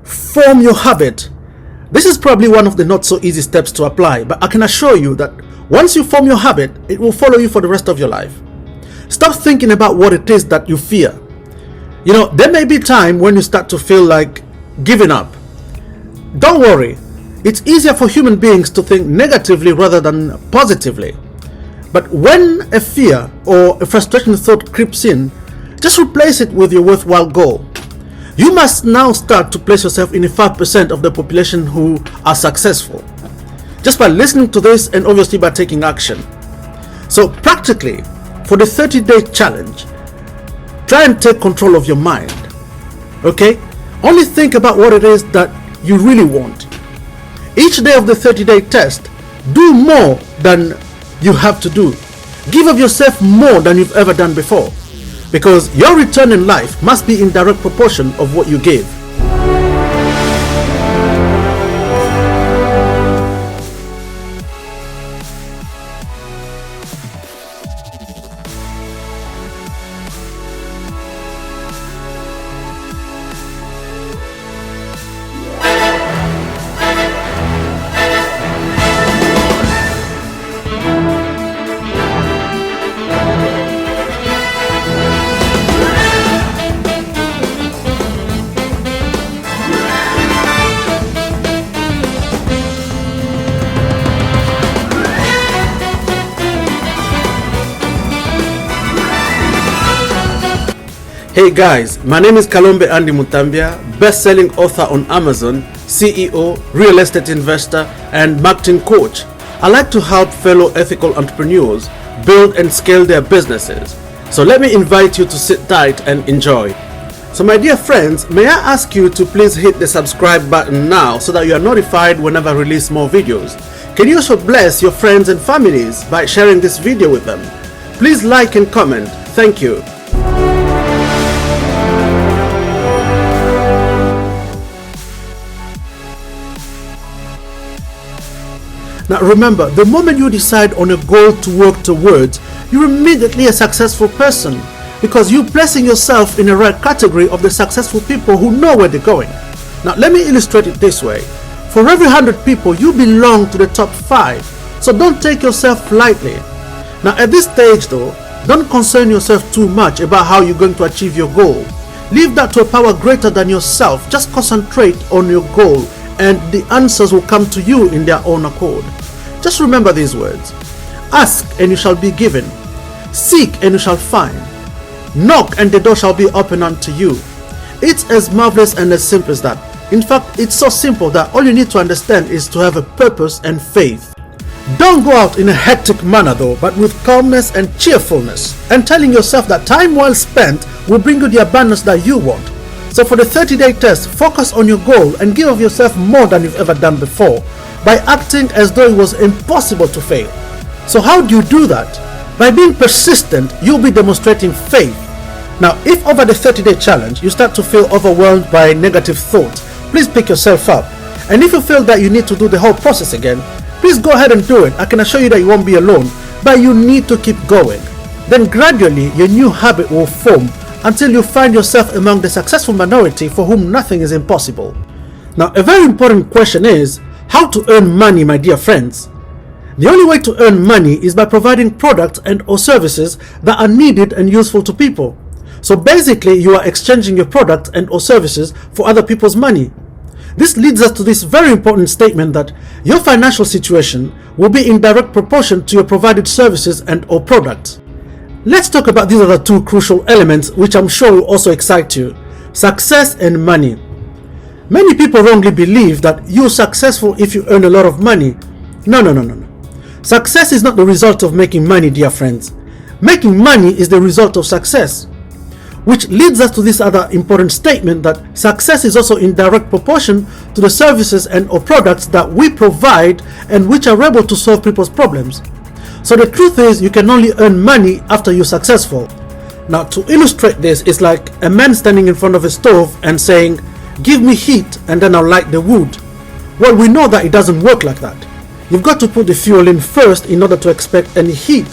Form your habit. This is probably one of the not so easy steps to apply, but I can assure you that once you form your habit, it will follow you for the rest of your life. Stop thinking about what it is that you fear. You know, there may be time when you start to feel like giving up. Don't worry. It's easier for human beings to think negatively rather than positively. But when a fear or a frustration thought creeps in, just replace it with your worthwhile goal. You must now start to place yourself in the 5% of the population who are successful, just by listening to this and obviously by taking action. So practically, for the 30-day challenge, try and take control of your mind. Okay? Only think about what it is that you really want. Each day of the 30-day test, do more than you have to do. Give of yourself more than you've ever done before, because your return in life must be in direct proportion of what you give. Hey guys, my name is Kalombe Mutambya, best-selling author on Amazon, CEO, real estate investor, and marketing coach. I like to help fellow ethical entrepreneurs build and scale their businesses. So let me invite you to sit tight and enjoy. So my dear friends, may I ask you to please hit the subscribe button now so that you are notified whenever I release more videos. Can you also bless your friends and families by sharing this video with them? Please like and comment. Thank you. Now remember, the moment you decide on a goal to work towards, you're immediately a successful person, because you're placing yourself in the right category of the successful people who know where they're going. Now let me illustrate it this way. For every 100 people, you belong to the top 5. So don't take yourself lightly. Now at this stage though, don't concern yourself too much about how you're going to achieve your goal. Leave that to a power greater than yourself. Just concentrate on your goal, and the answers will come to you in their own accord. Just remember these words. Ask and you shall be given. Seek and you shall find. Knock and the door shall be opened unto you. It's as marvelous and as simple as that. In fact, it's so simple that all you need to understand is to have a purpose and faith. Don't go out in a hectic manner though, but with calmness and cheerfulness, and telling yourself that time well spent will bring you the abundance that you want. So for the 30-day test, focus on your goal and give of yourself more than you've ever done before, by acting as though it was impossible to fail. So how do you do that? By being persistent, you'll be demonstrating faith. Now, if over the 30-day challenge you start to feel overwhelmed by negative thoughts, please pick yourself up. And if you feel that you need to do the whole process again, please go ahead and do it. I can assure you that you won't be alone, but you need to keep going. Then gradually your new habit will form until you find yourself among the successful minority for whom nothing is impossible. Now, a very important question is, how to earn money, my dear friends? The only way to earn money is by providing products and or services that are needed and useful to people. So basically, you are exchanging your products and or services for other people's money. This leads us to this very important statement that your financial situation will be in direct proportion to your provided services and or products. Let's talk about these other two crucial elements which I'm sure will also excite you: success and money. Many people wrongly believe that you're successful if you earn a lot of money. No. Success is not the result of making money, dear friends. Making money is the result of success. Which leads us to this other important statement that success is also in direct proportion to the services and or products that we provide and which are able to solve people's problems. So the truth is, you can only earn money after you're successful. Now to illustrate this, it's like a man standing in front of a stove and saying, "Give me heat and then I'll light the wood." Well, we know that it doesn't work like that. You've got to put the fuel in first in order to expect any heat.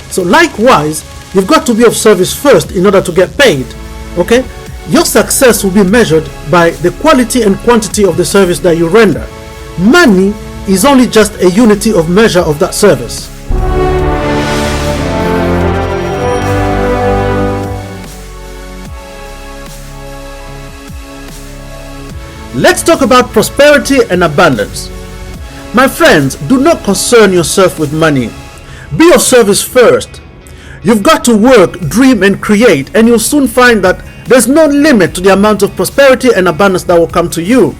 So likewise, you've got to be of service first in order to get paid. Okay? Your success will be measured by the quality and quantity of the service that you render. Money is only just a unity of measure of that service. Let's talk about prosperity and abundance. My friends, do not concern yourself with money. Be of service first. You've got to work, dream, and create, and you'll soon find that there's no limit to the amount of prosperity and abundance that will come to you.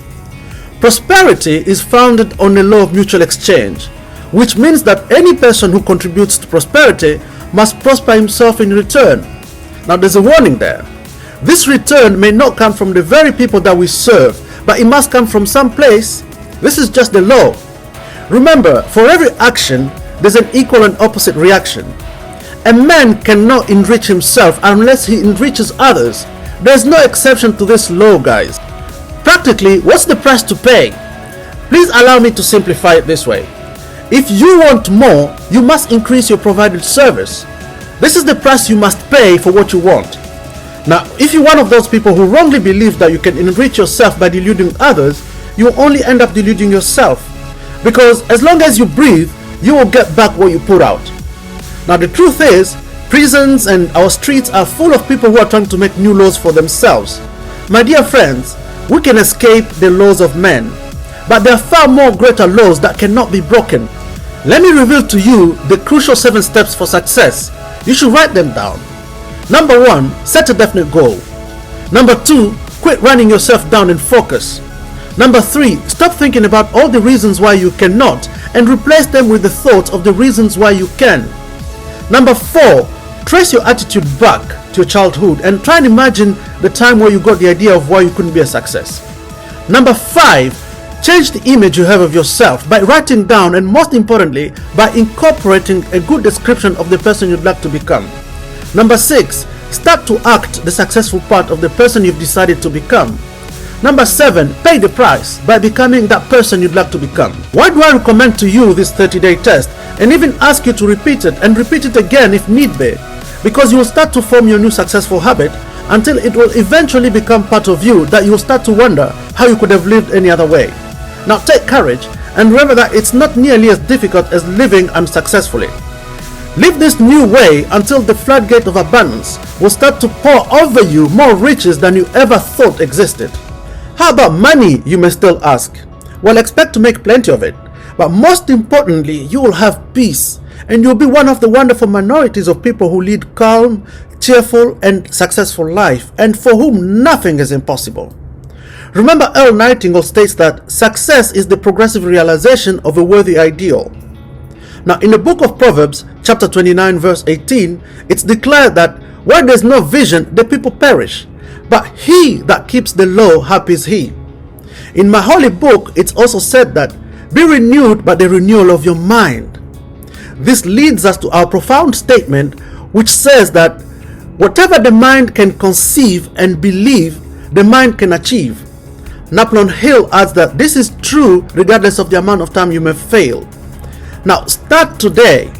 Prosperity is founded on the law of mutual exchange, which means that any person who contributes to prosperity must prosper himself in return. Now, there's a warning there. This return may not come from the very people that we serve, but it must come from some place. This is just the law. Remember, for every action, there's an equal and opposite reaction. A man cannot enrich himself unless he enriches others. There's no exception to this law, guys. Practically, what's the price to pay? Please allow me to simplify it this way. If you want more, you must increase your provided service. This is the price you must pay for what you want. Now, if you're one of those people who wrongly believe that you can enrich yourself by deluding others, you will only end up deluding yourself. Because as long as you breathe, you will get back what you put out. Now, the truth is, prisons and our streets are full of people who are trying to make new laws for themselves. My dear friends, we can escape the laws of men, but there are far more greater laws that cannot be broken. Let me reveal to you the crucial 7 steps for success. You should write them down. Number 1, set a definite goal. Number 2, quit running yourself down and focus. Number 3, stop thinking about all the reasons why you cannot and replace them with the thoughts of the reasons why you can. Number 4, trace your attitude back to your childhood and try and imagine the time where you got the idea of why you couldn't be a success. Number 5, change the image you have of yourself by writing down and, most importantly, by incorporating a good description of the person you'd like to become. Number 6, start to act the successful part of the person you've decided to become. Number 7, pay the price by becoming that person you'd like to become. Why do I recommend to you this 30-day test and even ask you to repeat it and repeat it again if need be? Because you will start to form your new successful habit until it will eventually become part of you that you will start to wonder how you could have lived any other way. Now take courage and remember that it's not nearly as difficult as living unsuccessfully. Live this new way until the floodgate of abundance will start to pour over you more riches than you ever thought existed. How about money, you may still ask? Well, expect to make plenty of it, but most importantly, you will have peace, and you'll be one of the wonderful minorities of people who lead calm, cheerful, and successful life, and for whom nothing is impossible. Remember, Earl Nightingale states that success is the progressive realization of a worthy ideal. Now, in the book of Proverbs, chapter 29, verse 18, it's declared that where there's no vision, the people perish. But he that keeps the law, happy is he. In my holy book, it's also said that, be renewed by the renewal of your mind. This leads us to our profound statement, which says that whatever the mind can conceive and believe, the mind can achieve. Napoleon Hill adds that this is true regardless of the amount of time you may fail. Now start today.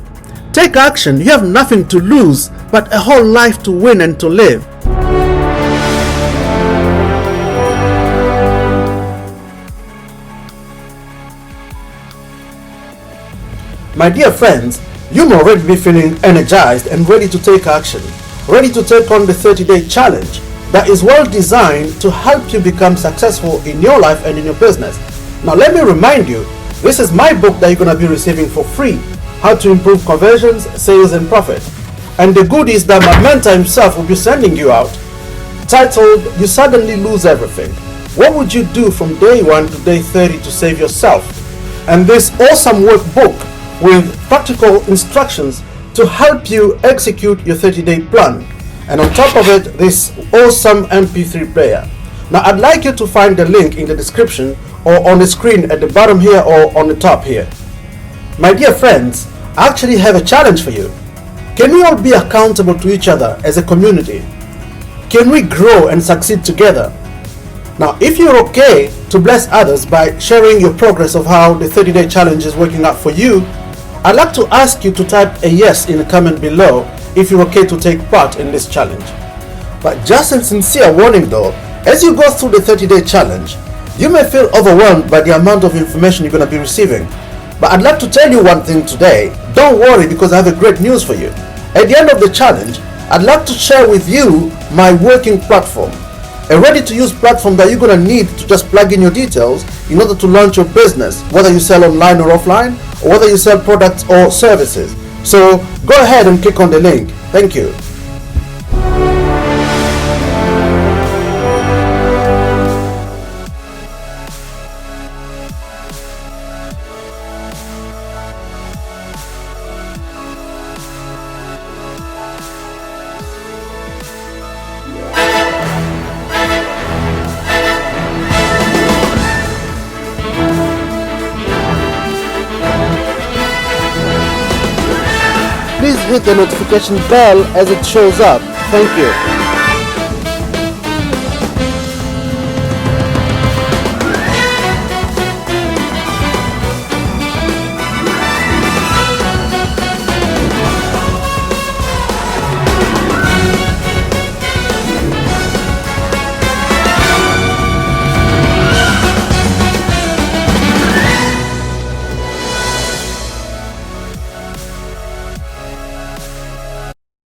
Take action. You have nothing to lose, but a whole life to win and to live. My dear friends, you may already be feeling energized and ready to take action, ready to take on the 30-day challenge that is well designed to help you become successful in your life and in your business. Now let me remind you, this is my book that you're going to be receiving for free, How to Improve Conversions, Sales and Profit. And the goodies that my mentor himself will be sending you out, titled, You Suddenly Lose Everything. What would you do from day 1 to day 30 to save yourself? And this awesome workbook with practical instructions to help you execute your 30-day plan. And on top of it, this awesome MP3 player. Now I'd like you to find the link in the description or on the screen at the bottom here or on the top here. My dear friends, I actually have a challenge for you. Can we all be accountable to each other as a community? Can we grow and succeed together? Now, if you're okay to bless others by sharing your progress of how the 30-day challenge is working out for you, I'd like to ask you to type a yes in the comment below if you're okay to take part in this challenge. But just a sincere warning though, as you go through the 30-day challenge, you may feel overwhelmed by the amount of information you're going to be receiving. But I'd like to tell you one thing today. Don't worry, because I have a great news for you. At the end of the challenge, I'd like to share with you my working platform. A ready-to-use platform that you're going to need to just plug in your details in order to launch your business, whether you sell online or offline, or whether you sell products or services. So go ahead and click on the link. Thank you. Please hit the notification bell as it shows up. Thank you.